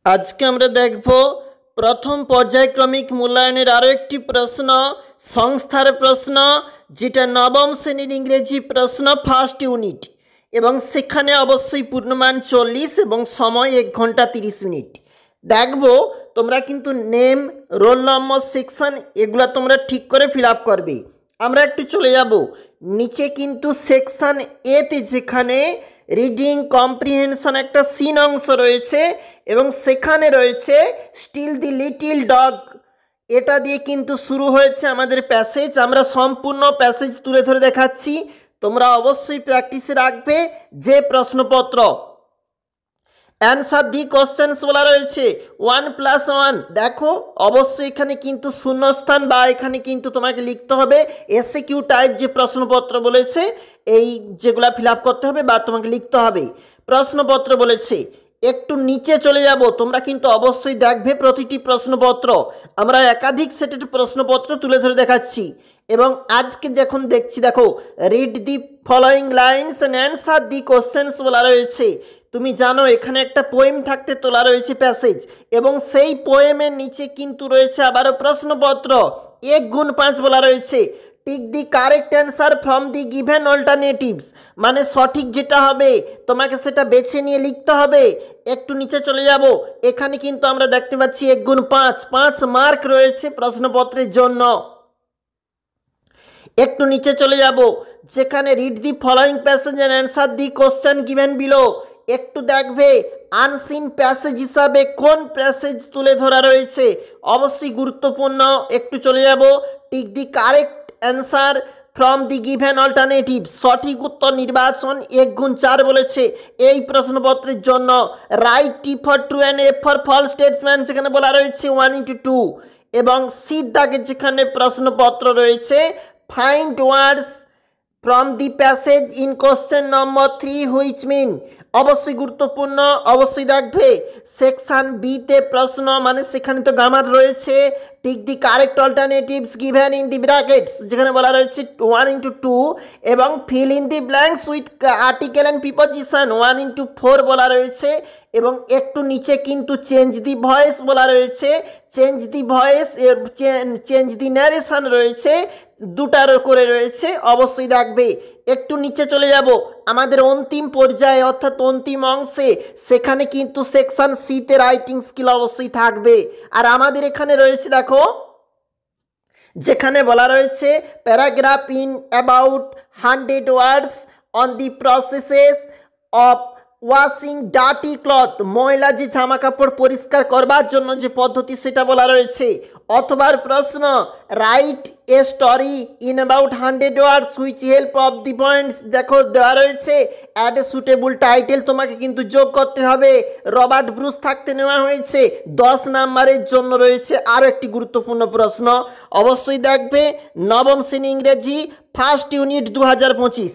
আজকে আমরা দেখব প্রথম পর্যায়ক্রমিক মূল্যায়নের আরও একটি প্রশ্ন, সংস্থার প্রশ্ন, যেটা নবম শ্রেণীর ইংরেজি প্রশ্ন ফার্স্ট ইউনিট, এবং সেখানে অবশ্যই পূর্ণমান 40 এবং সময় 1 ঘন্টা 30 মিনিট। দেখব তোমরা কিন্তু নেম, রোল নম্বর, সেকশন এগুলো তোমরা ঠিক করে ফিল আপ করবে। আমরা একটু চলে যাব নিচে, কিন্তু সেকশন এতে যেখানে রিডিং কম্প্রিহেনশন একটা সিন অংশ রয়েছে এবং সেখানে রয়েছে স্টিল দি লিটিল ডগ, এটা দিয়ে কিন্তু শুরু হয়েছে আমাদের প্যাসেজ। আমরা সম্পূর্ণ প্যাসেজ তুলে ধরে দেখাচ্ছি, তোমরা অবশ্যই প্র্যাকটিসে রাখবে। যে প্রশ্নপত্র অ্যান্সার দি কোশ্চেন্স বলা রয়েছে 1+1, দেখো অবশ্যই এখানে কিন্তু শূন্যস্থান বা এখানে কিন্তু তোমাকে লিখতে হবে এসএকিউ টাইপ যে প্রশ্নপত্র বলেছে, এই যেগুলা ফিল আপ করতে হবে বা তোমাকে লিখতে হবে। প্রশ্নপত্র বলেছে, একটু নিচে চলে যাব, তোমরা কিন্তু অবশ্যই দেখবে প্রতিটি প্রশ্নপত্র। আমরা একাধিক সেটের প্রশ্নপত্র তুলে ধরে দেখাচ্ছি এবং আজকে যখন দেখছি, দেখো read the following lines and answer the questions বলা রয়েছে। তুমি জানো এখানে একটা পোয়েম থাকতে তোলা রয়েছে প্যাসেজ, এবং সেই পোয়েমের নিচে কিন্তু রয়েছে আবারও প্রশ্নপত্র 1x5 বলা রয়েছে। Tick the correct answer from the given alternatives, মানে সঠিক যেটা হবে তোমাকে সেটা বেছে নিয়ে লিখতে হবে। একটু নিচে চলে যাব, এখানে কিন্তু আমরা দেখতে পাচ্ছি 1x5, 5 মার্ক রয়েছে প্রশ্নপত্রের জন্য। একটু নিচে চলে যাব, যেখানে read the following passage and answer the question given below, একটু দেখবে আনসিন প্যাসেজ হিসাবে কোন প্যাসেজ তুলে ধরা রয়েছে, অবশ্যই গুরুত্বপূর্ণ। একটু চলে যাব, tick the correct answer from the given alternative, সঠিক উত্তর নির্বাচন 1x4 বলেছে এই প্রশ্নপত্রের জন্য। Write T for true and F for false স্টেটসম্যান যেখানে বলা রয়েছে 1x2, এবং সির দাগে যেখানে প্রশ্নপত্র রয়েছে find words from the passage in question number 3 which mean, অবশ্যই গুরুত্বপূর্ণ, অবশ্যই দেখবে। সেকশন বিতে প্রশ্ন, মানে সেখানে তো গ্রামার রয়েছে। Tick the correct alternatives given in the brackets যেখানে বলা রয়েছে 1x2, এবং fill in the blanks with article and preposition 1x4 বলা রয়েছে। এবং একটু নিচে কিন্তু চেঞ্জ দি ভয়েস বলা রয়েছে, change the voice, change the narration রয়েছে, দুটার করে রয়েছে, অবশ্যই দেখবে। একটু নিচে চলে যাব, আমাদের অন্তিম পর্যায়ে অর্থাৎ অন্তিম অংশে, সেখানে কিন্তু সেকশন সিতে রাইটিং স্কিল অবশ্যই থাকবে। আর আমাদের এখানে রয়েছে দেখো, যেখানে বলা রয়েছে paragraph in about 100 words on the processes of washing dirty cloth, ময়লা যে জামা কাপড় পরিষ্কার করবার জন্য যে পদ্ধতি সেটা বলা রয়েছে। অথবা প্রশ্ন, write a story in about 100 words which help of the points, দেখো দেওয়া রয়েছে অ্যাড এ সুটেবল টাইটেল, তোমাকে কিন্তু যোগ করতে হবে। রবার্ট ব্রুস থাকতে নেওয়া হয়েছে 10 নাম্বারের জন্য। রয়েছে আরও একটি গুরুত্বপূর্ণ প্রশ্ন, অবশ্যই দেখবে নবম শ্রেণী ইংরেজি ফার্স্ট ইউনিট 2025।